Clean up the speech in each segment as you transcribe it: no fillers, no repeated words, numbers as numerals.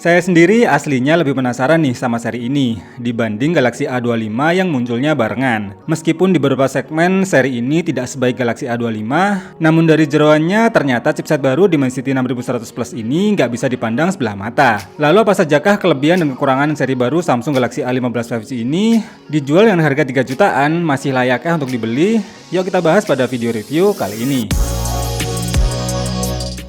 Saya sendiri aslinya lebih penasaran nih sama seri ini dibanding Galaxy A25 yang munculnya barengan. Meskipun di beberapa segmen seri ini tidak sebaik Galaxy A25, namun dari jeroannya ternyata chipset baru Dimensity 6100 Plus ini nggak bisa dipandang sebelah mata. Lalu apa sajakah kelebihan dan kekurangan seri baru Samsung Galaxy A15 5G ini? Dijual dengan harga 3 jutaan, masih layakkah untuk dibeli? Yuk kita bahas pada video review kali ini.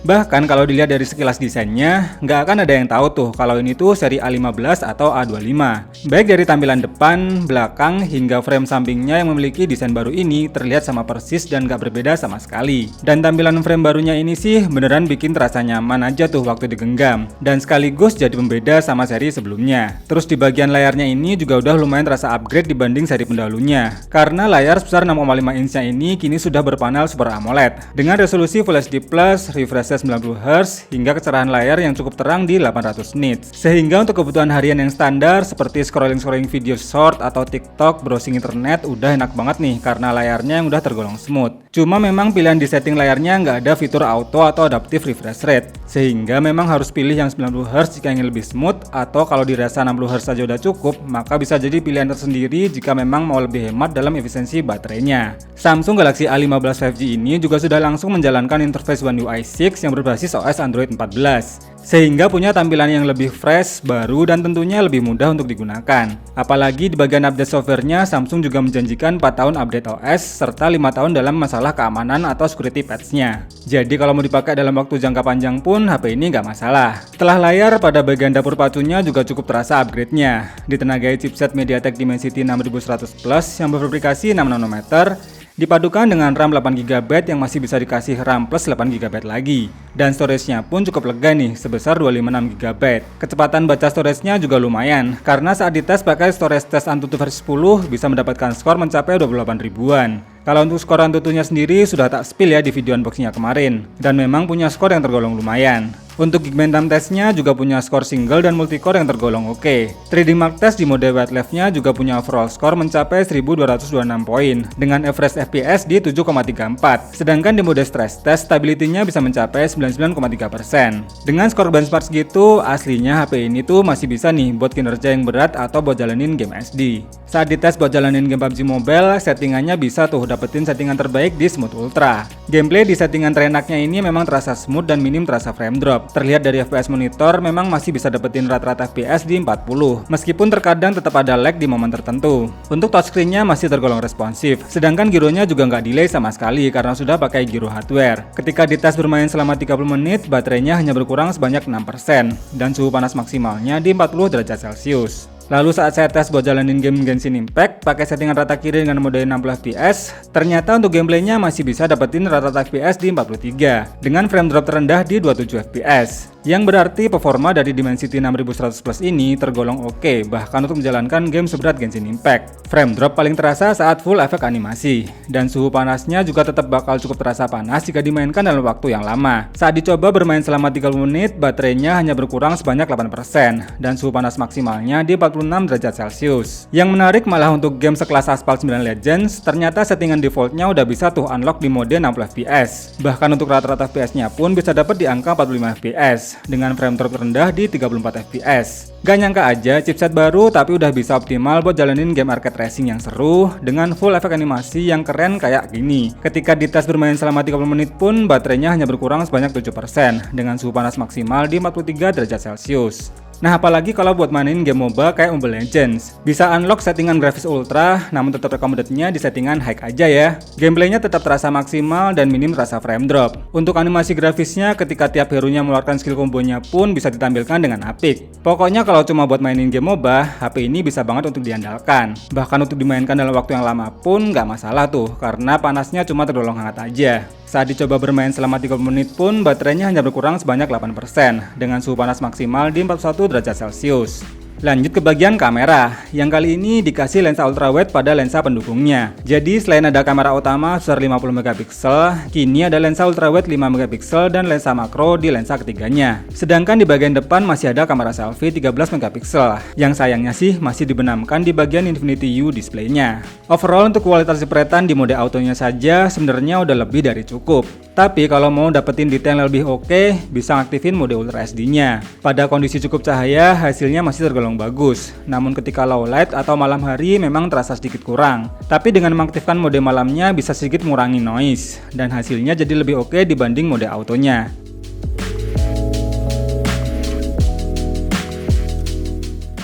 Bahkan kalau dilihat dari sekilas desainnya, nggak akan ada yang tahu tuh kalau ini tuh seri A15 atau A25. Baik dari tampilan depan, belakang, hingga frame sampingnya yang memiliki desain baru ini terlihat sama persis dan nggak berbeda sama sekali. Dan tampilan frame barunya ini sih beneran bikin terasa nyaman aja tuh waktu digenggam. Dan sekaligus jadi pembeda sama seri sebelumnya. Terus di bagian layarnya ini juga udah lumayan terasa upgrade dibanding seri pendahulunya. Karena layar sebesar 6,5 inch ini kini sudah berpanel Super AMOLED. Dengan resolusi Full HD+, refresh 90 Hz hingga kecerahan layar yang cukup terang di 800 nits. Sehingga untuk kebutuhan harian yang standar seperti scrolling video short atau TikTok, browsing internet udah enak banget nih karena layarnya yang udah tergolong smooth. Cuma memang pilihan di setting layarnya nggak ada fitur auto atau adaptive refresh rate. Sehingga memang harus pilih yang 90 Hz jika ingin lebih smooth, atau kalau dirasa 60 Hz saja udah cukup, maka bisa jadi pilihan tersendiri jika memang mau lebih hemat dalam efisiensi baterainya. Samsung Galaxy A15 5G ini juga sudah langsung menjalankan interface One UI 6 yang berbasis OS Android 14. Sehingga punya tampilan yang lebih fresh, baru, dan tentunya lebih mudah untuk digunakan. Apalagi di bagian update softwarenya, Samsung juga menjanjikan 4 tahun update OS, serta 5 tahun dalam masalah keamanan atau security patch-nya. Jadi kalau mau dipakai dalam waktu jangka panjang pun, HP ini nggak masalah. Setelah layar, pada bagian dapur pacunya juga cukup terasa upgrade-nya. Ditenagai chipset MediaTek Dimensity 6100 Plus yang berfabrikasi 6 nanometer, dipadukan dengan RAM 8GB yang masih bisa dikasih RAM plus 8GB lagi. Dan storage-nya pun cukup lega nih, sebesar 256GB. Kecepatan baca storage-nya juga lumayan, karena saat dites pakai storage test Antutu versi 10 bisa mendapatkan skor mencapai 28 ribuan. Kalau untuk skor Antutunya sendiri sudah tak spill ya di video unboxing-nya kemarin, dan memang punya skor yang tergolong lumayan. Untuk Geekbench testnya juga punya skor single dan multicore yang tergolong oke. 3D Mark Test di mode White Left-nya juga punya overall skor mencapai 1226 poin dengan average FPS di 7,34. Sedangkan di mode Stress Test stability-nya bisa mencapai 99,3%. Dengan skor benchmark segitu, aslinya HP ini tuh masih bisa nih buat kinerja yang berat atau buat jalanin game SD. Saat dites buat jalanin game PUBG Mobile, settingannya bisa tuh dapetin settingan terbaik di Smooth Ultra. Gameplay di settingan terenaknya ini memang terasa smooth dan minim terasa frame drop. Terlihat dari FPS monitor memang masih bisa dapetin rata-rata FPS di 40, meskipun terkadang tetap ada lag di momen tertentu. Untuk touchscreen-nya masih tergolong responsif, sedangkan gironya juga nggak delay sama sekali karena sudah pakai giro hardware. Ketika dites bermain selama 30 menit, baterainya hanya berkurang sebanyak 6%, dan suhu panas maksimalnya di 40 derajat Celcius. Lalu saat saya tes buat jalanin game Genshin Impact pakai settingan rata kiri dengan mode 60 fps, ternyata untuk gameplaynya masih bisa dapetin rata-rata fps di 43 dengan frame drop terendah di 27 fps. Yang berarti performa dari Dimensity 6100 Plus ini tergolong oke, bahkan untuk menjalankan game seberat Genshin Impact. Frame drop paling terasa saat full efek animasi, dan suhu panasnya juga tetap bakal cukup terasa panas jika dimainkan dalam waktu yang lama. Saat dicoba bermain selama 30 menit, baterainya hanya berkurang sebanyak 8%, dan suhu panas maksimalnya di 46 derajat Celcius. Yang menarik malah untuk game sekelas Asphalt 9 Legends, ternyata settingan defaultnya udah bisa tuh unlock di mode 60 fps. Bahkan untuk rata-rata fps-nya pun bisa dapat di angka 45 fps. Dengan frame drop rendah di 34 fps. Gak nyangka aja chipset baru tapi udah bisa optimal buat jalanin game arcade racing yang seru dengan full efek animasi yang keren kayak gini. Ketika dites bermain selama 30 menit pun baterainya hanya berkurang sebanyak 7% dengan suhu panas maksimal di 43 derajat Celcius. Nah, apalagi kalau buat mainin game MOBA kayak Mobile Legends. Bisa unlock settingan grafis ultra, namun tetap recommended-nya di settingan high aja ya. Gameplaynya tetap terasa maksimal dan minim terasa frame drop. Untuk animasi grafisnya ketika tiap hero-nya mengeluarkan skill kombonya pun bisa ditampilkan dengan apik. Pokoknya kalau cuma buat mainin game MOBA, HP ini bisa banget untuk diandalkan. Bahkan untuk dimainkan dalam waktu yang lama pun nggak masalah tuh, karena panasnya cuma tergolong hangat aja. Saat dicoba bermain selama 30 menit pun baterainya hanya berkurang sebanyak 8% dengan suhu panas maksimal di 41 derajat Celcius. Lanjut ke bagian kamera, yang kali ini dikasih lensa ultrawide pada lensa pendukungnya. Jadi selain ada kamera utama besar 50 megapiksel, kini ada lensa ultrawide 5 megapiksel dan lensa makro di lensa ketiganya. Sedangkan di bagian depan masih ada kamera selfie 13 megapiksel, yang sayangnya sih masih dibenamkan di bagian Infinity U displaynya. Overall untuk kualitas jepretan di mode autonya saja sebenarnya udah lebih dari cukup. Tapi kalau mau dapetin detail yang lebih oke, bisa aktifin mode Ultra SD-nya. Pada kondisi cukup cahaya, hasilnya masih tergolong bagus. Namun ketika low light atau malam hari memang terasa sedikit kurang. Tapi dengan mengaktifkan mode malamnya bisa sedikit mengurangi noise, dan hasilnya jadi lebih oke dibanding mode autonya.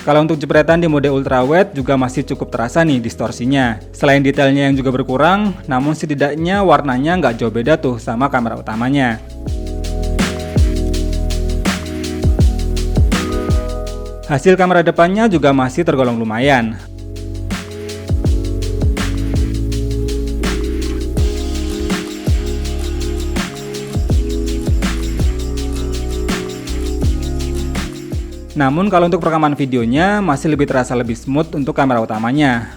Kalau untuk jepretan di mode ultrawide juga masih cukup terasa nih distorsinya. Selain detailnya yang juga berkurang, namun setidaknya warnanya nggak jauh beda tuh sama kamera utamanya. Hasil kamera depannya juga masih tergolong lumayan. Namun kalau untuk perekaman videonya masih lebih terasa lebih smooth untuk kamera utamanya.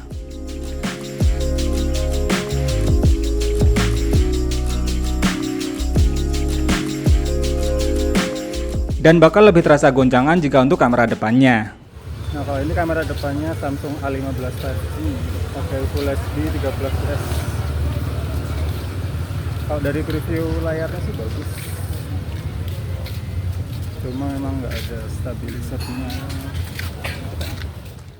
Dan bakal lebih terasa goncangan jika untuk kamera depannya. Nah, kalau ini kamera depannya Samsung A15 5G pakai Full HD 13fps. Kalau dari preview layarnya sih bagus. Cuma memang nggak ada stabilisatornya.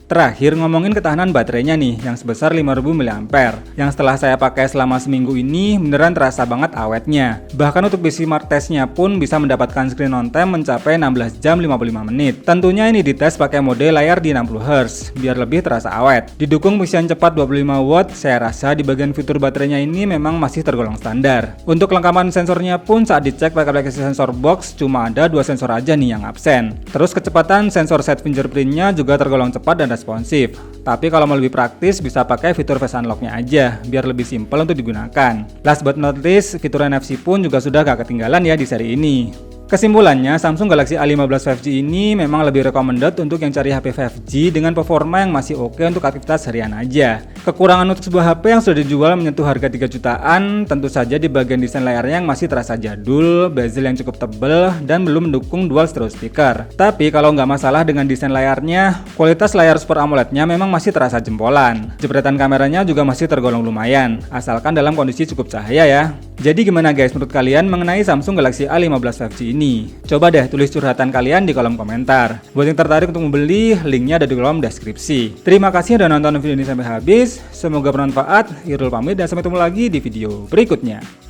Terakhir ngomongin ketahanan baterainya nih, yang sebesar 5000 mAh. Yang setelah saya pakai selama seminggu ini beneran terasa banget awetnya. Bahkan untuk benchmark testnya pun bisa mendapatkan screen on time mencapai 16 jam 55 menit. Tentunya ini dites pakai mode layar di 60Hz biar lebih terasa awet. Didukung pengisian cepat 25 watt, saya rasa di bagian fitur baterainya ini memang masih tergolong standar. Untuk kelengkapan sensornya pun saat dicek pakai aplikasi sensor box cuma ada 2 sensor aja nih yang absen. Terus kecepatan sensor set fingerprintnya juga tergolong cepat dan responsif. Tapi kalau mau lebih praktis bisa pakai fitur face unlock-nya aja biar lebih simpel untuk digunakan. Last but not least, fitur NFC pun juga sudah gak ketinggalan ya di seri ini. Kesimpulannya, Samsung Galaxy A15 5G ini memang lebih recommended untuk yang cari HP 5G dengan performa yang masih oke untuk aktivitas harian aja. Kekurangan untuk sebuah HP yang sudah dijual menyentuh harga 3 jutaan tentu saja di bagian desain layarnya yang masih terasa jadul, bezel yang cukup tebel, dan belum mendukung dual stereo speaker. Tapi kalau nggak masalah dengan desain layarnya, kualitas layar Super AMOLED-nya memang masih terasa jempolan. Jepretan kameranya juga masih tergolong lumayan, asalkan dalam kondisi cukup cahaya ya. Jadi gimana guys menurut kalian mengenai Samsung Galaxy A15 5G ini? Coba deh tulis curhatan kalian di kolom komentar. Buat yang tertarik untuk membeli, linknya ada di kolom deskripsi. Terima kasih udah nonton video ini sampai habis. Semoga bermanfaat. Irul pamit dan sampai ketemu lagi di video berikutnya.